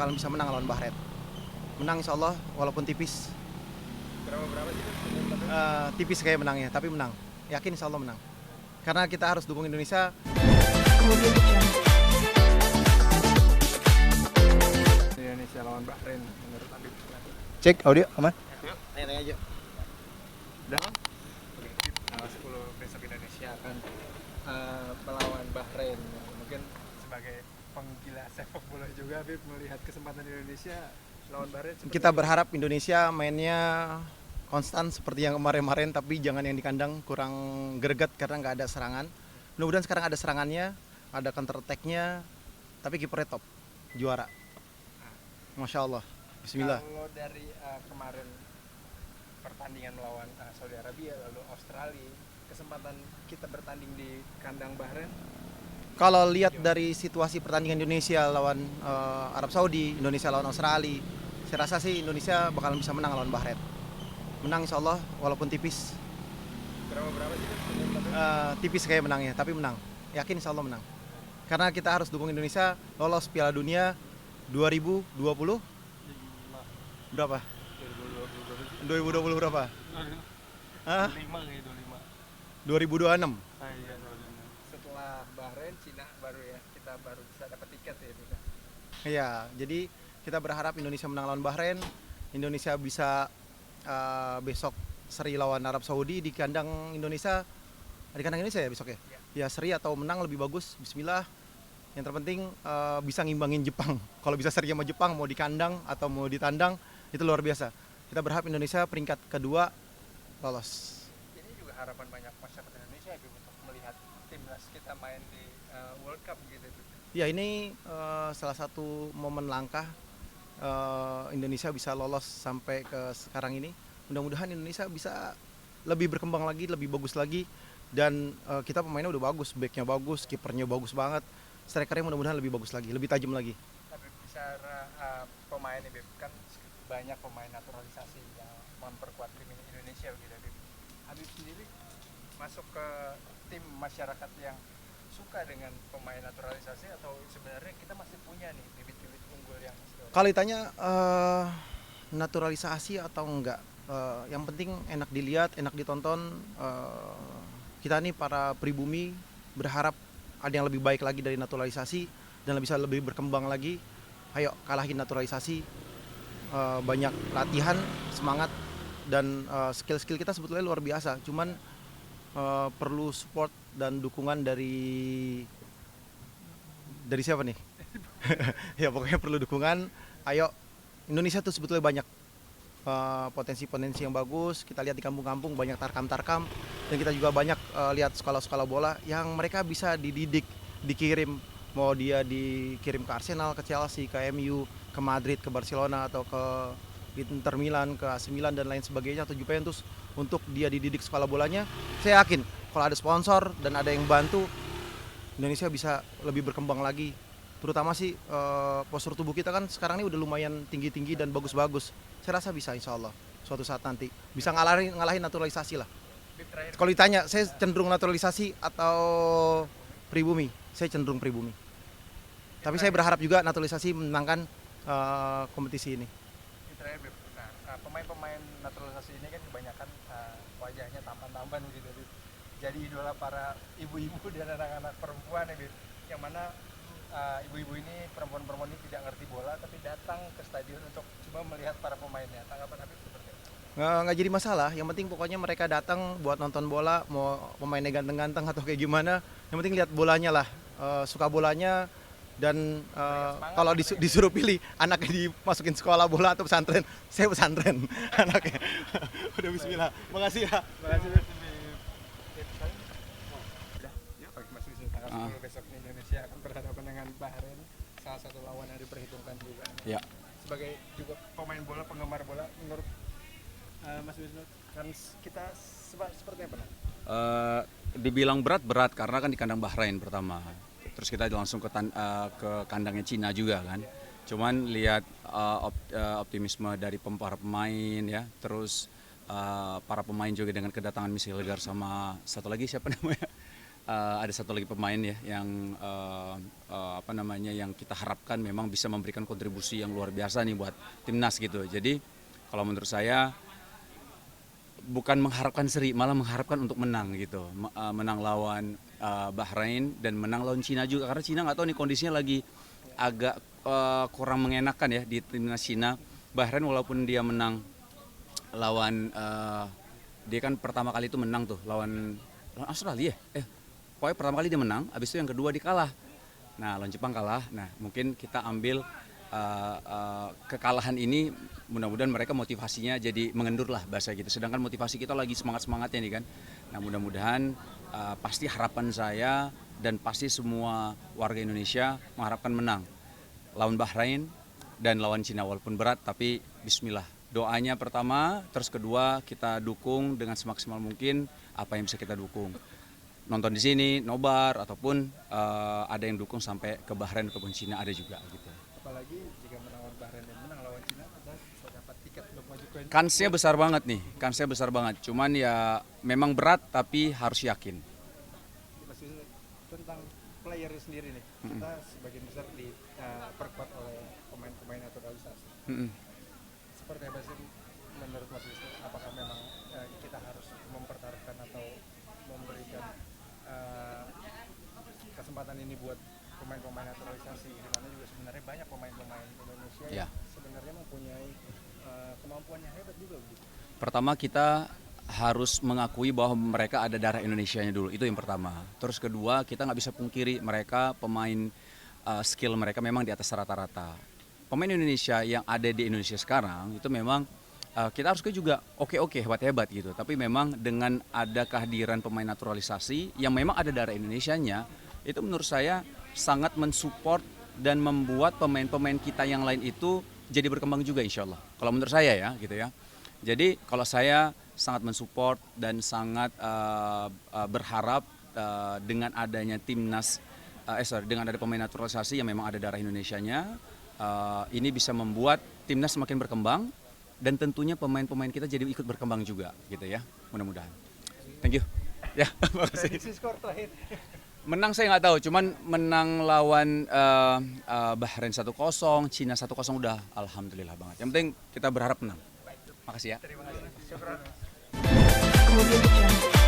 bakalan bisa menang lawan Bahrain. Menang insya Allah walaupun tipis. Berapa sih? Tipis kayak menangnya, tapi menang. Yakin insya Allah menang. Karena kita harus dukung Indonesia. Indonesia lawan Bahrain menurut Habib. Cek audio aman. Yuk, Tanya aja. udah. Oke, tanggal 10 besok Indonesia akan melawan Bahrain. Mungkin sebagai penggila sepak bola juga Habib melihat kesempatan Indonesia lawan Bahrain. Kita berharap Indonesia mainnya konstan seperti yang kemarin-kemarin, tapi jangan yang di kandang kurang greget karena nggak ada serangan. Mudah-mudahan sekarang ada serangannya, ada counter attack-nya, tapi kipernya top, juara. Masya Allah, Bismillah. Kalau dari kemarin pertandingan melawan Saudi Arabia lalu Australia, kesempatan kita bertanding di kandang Bahrain. Kalau lihat dari situasi pertandingan Indonesia lawan Arab Saudi, Indonesia lawan Australia, saya rasa sih Indonesia bakalan bisa menang lawan Bahrain. Menang insya Allah walaupun tipis. Berapa sih? Tipis kayak menangnya, tapi menang. Yakin insya Allah menang. Karena kita harus dukung Indonesia lolos Piala Dunia 2020 berapa? 2020 berapa? 2026. Setelah Bahrain, Cina baru ya kita baru bisa dapat tiket ya itu. Iya, jadi kita berharap Indonesia menang lawan Bahrain. Indonesia bisa besok seri lawan Arab Saudi di kandang Indonesia. Di kandang Indonesia ya besok ya? Ya seri atau menang lebih bagus. Bismillah. Yang terpenting bisa ngimbangin Jepang. Kalau bisa seri sama Jepang mau di kandang atau mau di tandang itu luar biasa. Kita berharap Indonesia peringkat kedua lolos. Ini juga harapan banyak masyarakat Indonesia ya, untuk melihat timnas kita main di World Cup gitu. Ya ini salah satu momen langkah Indonesia bisa lolos sampai ke sekarang ini. Mudah-mudahan Indonesia bisa lebih berkembang lagi, lebih bagus lagi. Dan kita pemainnya udah bagus, backnya bagus, kipernya bagus banget. Strikernya mudah-mudahan lebih bagus lagi, lebih tajam lagi. Tapi bicara pemain nih Beb, kan banyak pemain naturalisasi yang memperkuat tim Indonesia gitu Beb. Habib sendiri masuk ke tim masyarakat yang suka dengan pemain naturalisasi atau sebenarnya kita masih punya nih bibit-bibit unggul yang Kalau ditanya naturalisasi atau enggak, yang penting enak dilihat, enak ditonton. Kita nih para pribumi berharap ada yang lebih baik lagi dari naturalisasi dan bisa lebih berkembang lagi. Ayo kalahin naturalisasi, banyak latihan, semangat, dan skill-skill kita sebetulnya luar biasa. Cuman perlu support dan dukungan dari siapa nih? Ya pokoknya perlu dukungan. Ayo, Indonesia tuh sebetulnya banyak potensi-potensi yang bagus. Kita lihat di kampung-kampung banyak tarkam-tarkam, dan kita juga banyak lihat sekolah-sekolah bola yang mereka bisa dididik, dikirim, mau dia dikirim ke Arsenal, ke Chelsea, ke MU, ke Madrid, ke Barcelona, atau ke Inter Milan, ke AC Milan dan lain sebagainya, atau Juventus, untuk dia dididik sekolah bolanya. Saya yakin kalau ada sponsor dan ada yang bantu, Indonesia bisa lebih berkembang lagi. Terutama sih postur tubuh kita kan sekarang ini udah lumayan tinggi-tinggi dan bagus-bagus. Saya rasa bisa insya Allah suatu saat nanti bisa ngalahin naturalisasi lah. Kalau ditanya saya cenderung naturalisasi atau pribumi, saya cenderung pribumi. Tapi saya berharap juga naturalisasi menangkan kompetisi ini. terakhir Beb. Nah, pemain-pemain naturalisasi ini kan kebanyakan wajahnya tampan-tampan gitu Beb. Jadi idola para ibu-ibu dan anak-anak perempuan ya Beb. Yang mana ibu-ibu ini, perempuan-perempuan ini tidak ngerti bola tapi datang ke stadion untuk cuma melihat para pemainnya. Tanggapan Habib seperti apa? Nggak jadi masalah, yang penting pokoknya mereka datang buat nonton bola, mau pemainnya ganteng-ganteng atau kayak gimana, yang penting lihat bolanya lah, suka bolanya. Dan kalau disuruh pilih anaknya dimasukin sekolah bola atau pesantren, saya pesantren anaknya. Udah bismillah, makasih ya. Makasih Beb. Mas Wisnu, tanggal 10 besok nih Indonesia akan berhadapan dengan Bahrain, salah satu lawan yang diperhitungkan juga. Ya. Sebagai juga pemain bola, penggemar bola, menurut Mas Wisnu kan kita seperti apa? Dibilang berat karena kan di kandang Bahrain pertama. Terus kita langsung ke kandangnya Cina juga kan. Cuman lihat optimisme dari para pemain ya. Terus para pemain juga dengan kedatangan Michel Legar sama satu lagi siapa namanya? ada satu lagi pemain ya yang apa namanya yang kita harapkan memang bisa memberikan kontribusi yang luar biasa nih buat timnas gitu. Jadi kalau menurut saya bukan mengharapkan seri, malah mengharapkan untuk menang gitu. Menang lawan Bahrain dan menang lawan Cina juga, karena Cina nggak tahu nih kondisinya lagi agak kurang mengenakan ya di timnas Cina. Bahrain walaupun dia menang lawan dia kan pertama kali itu menang tuh lawan Australia. Pokoknya pertama kali dia menang, habis itu yang kedua dia kalah. Nah, lawan Jepang kalah. Nah, mungkin kita ambil kekalahan ini, mudah-mudahan mereka motivasinya jadi mengendur lah bahasa gitu. Sedangkan motivasi kita lagi semangat-semangatnya nih kan. Nah, mudah-mudahan pasti harapan saya dan pasti semua warga Indonesia mengharapkan menang lawan Bahrain dan lawan Cina, walaupun berat tapi bismillah. Doanya pertama, terus kedua kita dukung dengan semaksimal mungkin apa yang bisa kita dukung. Nonton di sini, nobar, ataupun ada yang dukung sampai ke Bahrain ataupun Cina ada juga gitu. Apalagi jika menang lawan Bahrain dan menang lawan Cina, dan bisa dapat tiket untuk maju ke Kansnya besar banget nih, kansnya besar banget. Cuman ya memang berat tapi harus yakin. Pasti tentang player sendiri nih, kita sebagian besar diperkuat oleh pemain-pemain naturalisasi. Seperti apa sih menurut Mas Wisnu? Apakah memang kita harus mempertaruhkan atau memberikan kesempatan ini buat pemain-pemain naturalisasi, di mana juga sebenarnya banyak pemain-pemain Indonesia yang sebenarnya mempunyai kemampuan yang hebat juga begitu. Pertama kita harus mengakui bahwa mereka ada darah Indonesianya dulu, itu yang pertama. Terus kedua, kita nggak bisa pungkiri mereka pemain skill mereka memang di atas rata-rata. Pemain Indonesia yang ada di Indonesia sekarang itu memang kita harus juga oke hebat-hebat gitu. Tapi memang dengan ada kehadiran pemain naturalisasi yang memang ada darah Indonesianya, itu menurut saya sangat mensupport dan membuat pemain-pemain kita yang lain itu jadi berkembang juga insya Allah. Kalau menurut saya ya gitu ya. Jadi kalau saya sangat mensupport dan sangat berharap dengan adanya timnas, dengan ada pemain naturalisasi yang memang ada darah Indonesianya, ini bisa membuat timnas semakin berkembang dan tentunya pemain-pemain kita jadi ikut berkembang juga gitu ya, mudah-mudahan. Thank you. Ya, makasih. Prediksi skor terakhir. Menang saya nggak tahu, cuman menang lawan Bahrain 1-0, Cina 1-0 udah alhamdulillah banget. Yang penting kita berharap menang. Makasih ya. Terima kasih. Syukran. Kemudian